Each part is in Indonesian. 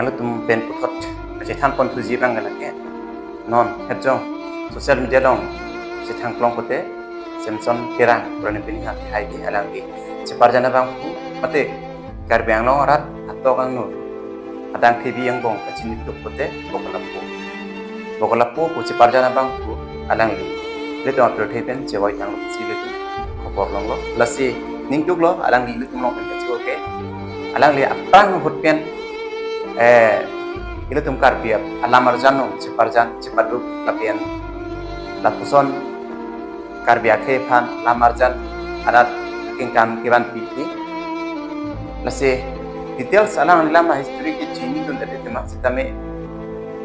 Ang lutum pen putot si than pon tuji bang galake non hejong social media long si thang klong kote semson kirang prone pini ha hai di alang di si parjana bang pu mate kar bang long rat atto kang nu adang tv yang bong kacin tuk kote bokolapu pu si parjana bang pu alang li le to apro thepen je wai tang si le tu khobor long lo lasi ning tuk lo alang li le tum long pen chi oke alang li apang hut pen ilo tum karbiap alamar jano ciparjan cipadu lapian lapuson karbia kefan lamarjan adat kingkan kiran piti lase details alang lama history ki chini dun dete tema sitame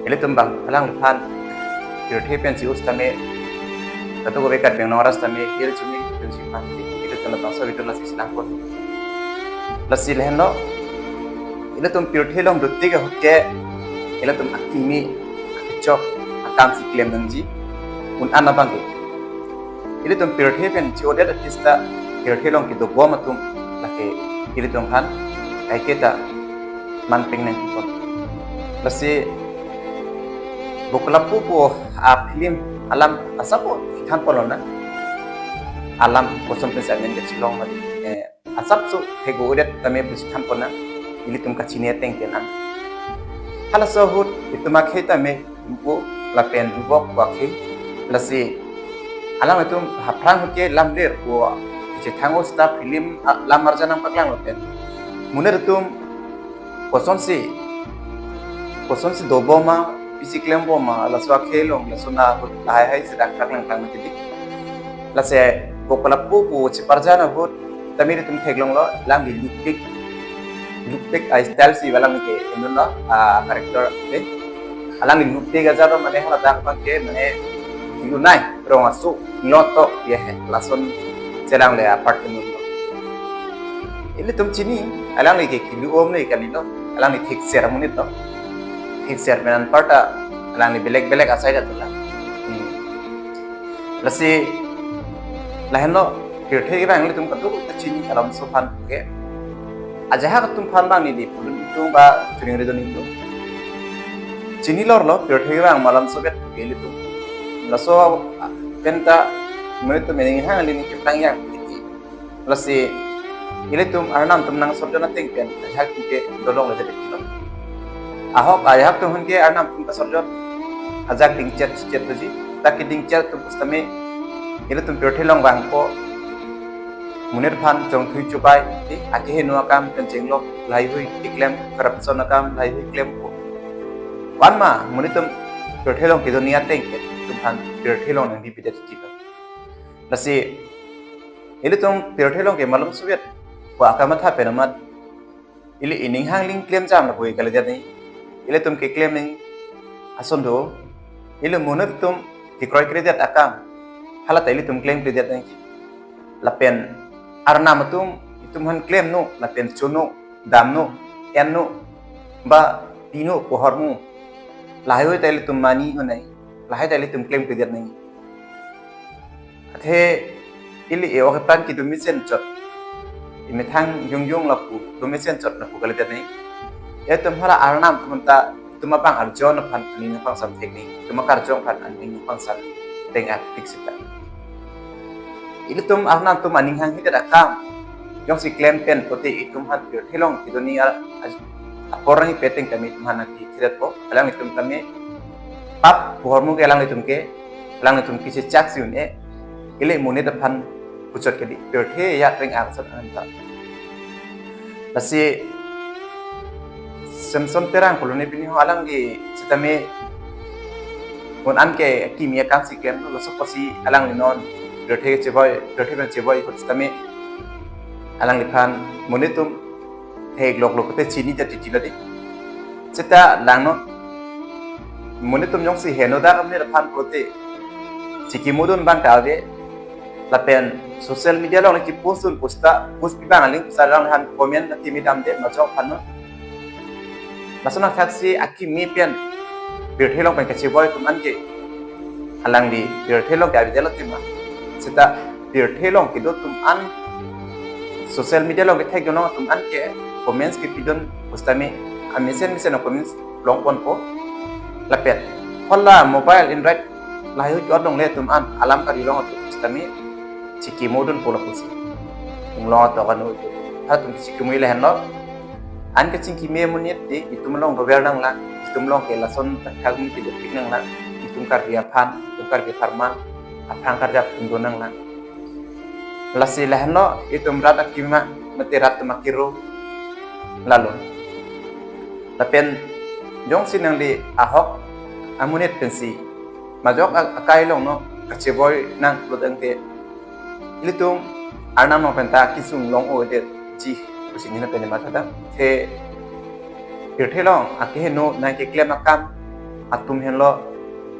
ilo tum bang alang phan european si ustame tato go bekat beng noras tame il chumi dun si phan ilo tum bang so bitul lasi silang ko lasi lehno ilo tum purthi long dutti ga hokke ilo tum akimi chok akam si claim nangji un anabange ilo tum purthi pen chode artista purthi long ki do bo matum lake ilo tum han ai keta man ping nang kon lasi bokla pu a film alam asapo than polona alam kosam pe samen de chilong madi asap so thego udet tame bus than pona ili tum kachine teng tenan hala so hut ituma kheta me bu la pen bu bok wa khe lasi alang tum haprang hutke lamler ko je thango sta film lamar janam paklang hoten muner tum koson si doboma bisiklem boma laswa khelong lasuna hut hai hai sedang paklang klang mati lase bokala pu che parjana hut tamir tum theglong lo lang di lupik style si walang ke enuna character le alang ni lupik gazaro mane hala dak ke mane lunai rong asu noto ye he lason cerang le apartment lo ile tum chini alang ni ke kilu om ne kalino alang ni thik ser munit to thik ser menan parta alang ni belek asai da tulah lasi laheno kirthe bang le tum katu chini alam so fan ke aja tum fan bang ni di pulun itu ba turing redon itu chini lor lo pirthei bang malam sobet geli tu laso penta menit tu mening hang lini kipang yang titi lasi ile tum arnam tum nang sobjana ting pen aja ke dolong le de kilo ahok aja tum hun ke arnam tum ka sobjot aja ding chat tuji taki ding chat tum pustame ile tum pirthei long bang ko munir phan jong thui chupai ti ake he nuwa kam kencing lo lai hui iklem corruption kam lai hui claim ko wan ma munitum perthelong ki dunia teng ke tum phan perthelong nang di bidat ti lasi ile tum perthelong ke malum soviet wa akama tha penamat ile ining hang ling claim jam la boi kala jani ile tum ke claim ning ason do ile munir tum ki kroy kredit akam hala ta ile tum claim kredit nang lapen arna matum itum han claim no na pen chuno dam no en no ba tino pohar mu lahoi taile tum mani ho nai lahai taile tum claim ke der nai athe ili e ok tan ki dumi sen chot ime thang yung la pu dumi sen chot na pu kale der nai e tum hara arnam tum ta tum apang arjon phan ani na pang sam thek ni tum kar jong phan ani pang sam tengat fiksita ile tum arna tum aning hang hita dakam yong si claim pen poti itum hat pure thelong ki dunia aporang peteng kami tum hana ki thirat po alang itum kami pap hormu ke alang itum ki se chak siun e ile mune da phan puchot ke di pure the ya teng ang sat anta lasi samson terang kolone pini ho alang gi sitame kon an ke kimia kang si claim lo so pasi alang ni non Dorthe ben cheboy kostame alang liphan monitum thek lok te chini ja titila seta langno monitum yong si heno da amne phan prote chiki modon bang tawe lapen social media lo ki post bang link sarang han comment na timi dam de ma jok phan no lasona taxi aki mi pen birthe long pen ka cheboy tum an ke alang di birthe long ga bi de lo timma seta birthe long ki do tum an social media long ke thek no tum an ke comments ki pidon postame amisen of commins long pon po lapet holla mobile android layu jod long le tum an alam kari long tu stami chiki modun pola pusi tung lo to kanu ha tum chiki mui le hen lo an ka chiki me munit di itum long rover nang la itum long ke lason takag mi ti dupik nang la itum kar dia pan itum kar dia farma aprang kar jap tung nang la lasi le hen lo itum rata kima mati rat makiro lalu lapen jong sinang di ahok amunit pensi majok akai long no kacheboy nang lodang te ilitung arnam no penta kisung long o de ji kusini na pene matada the pirthe long ake no na ke klem akam atum hen lo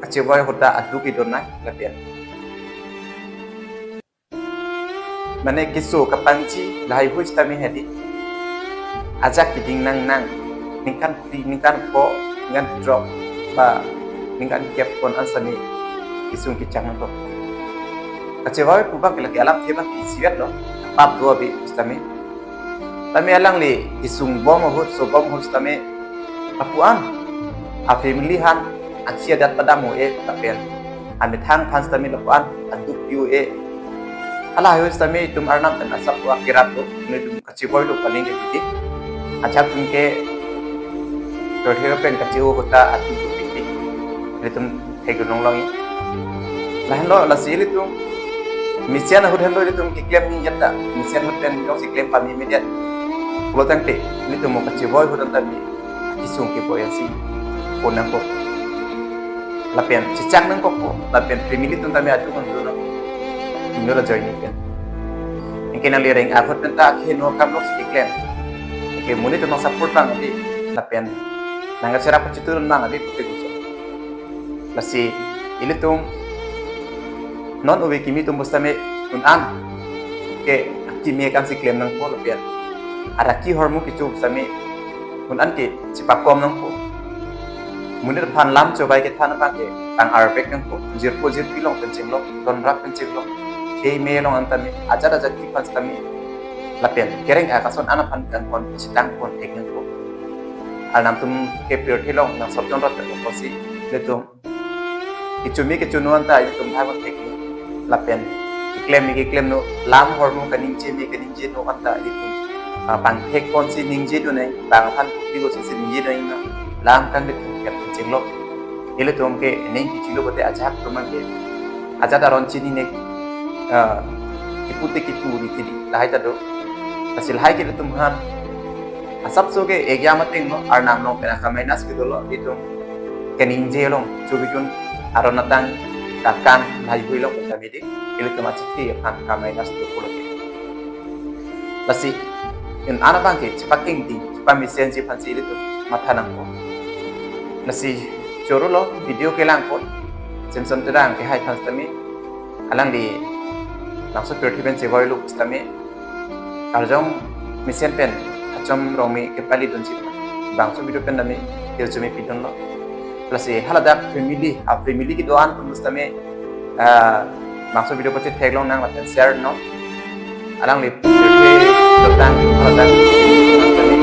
kacheboy hota adu ki donna lapen mane kisu kapanci lai hu stami hedi ajak kiding nang ningkan po ngan drop ba ningkan kep kon ansani isung kicang to kecewa pubak lagi alam tiba ki siat lo pap dua bi stami tami alang li isung bom hut so bom hut stami apuan a family han aksia dat padamu tapen amit hang pan stami lapuan aduk piu ala yo stami tum arnam tan asap wa kirat to ne tum kecewa lo paling ke biti ajak tum ke Rodhero pen kacau kota atu pitik, litum hegunong longi. Lahan lo lasi litum, misian huden lo litum kiklem ni yata, misian huden jong siklem kami mediat. Pulau tangte, litum mau kacau boy huden tadi, kisung kipo yang si ponang kok. Lapian cicak nang kok, lapian family litum tadi atu kan dulu. Tinggal aja ini kan. Mungkin yang liring aku tentang keno kamu siklem. Mungkin muni tu nak support bang nanti, lapian nangga serap citurun nang abi putih gusa lasi ilitung non uwe kimi tum bustame unan ke kimi kan si klem nang po lapian araki hormu kicu bustame unan ke cipakom nang po munir phan lam cobai ke thana pa ke tang arbek nang po jirpo long pencing long don rak pencing long ke me long antame ajar ki pas kami lapian kereng akason anapan kan pon sidang pon ek nang po alnam tum ke pirthi long na sobjon rat ko posi letung ichumi ke chunuan ta itum bhagon theki lapen iklem no lam hormo kaning je no anta itum pang thek kon si ningje do nei bang phan pukti go si ningje dai na lam kan de ket chinglo ile tum ke nei ki chilo bote ajak tumang ke ajada ron chini ne iputi ki puri tidi lahai ta do asil hai ke tum han asap soge egya mating no arnam no pena kamainas ki dolo itu kening jelong chubikun aronatang kakan lai huilong kamidi ile kama chithi kan kamainas to poloke lasi in anabang ke chipaking di pamisen ji phansi ile to mathanang ko lasi chorolo video ke lang ko senson terang ke hai thastami alang di langsung pertiben cewai lu stami arjong misen pen acom romi kepali donci bangso video pen dami terjumi pidon lo plus halada family ki doan mustame bangso video pati teglong nang laten share no alang li tentang halada mustame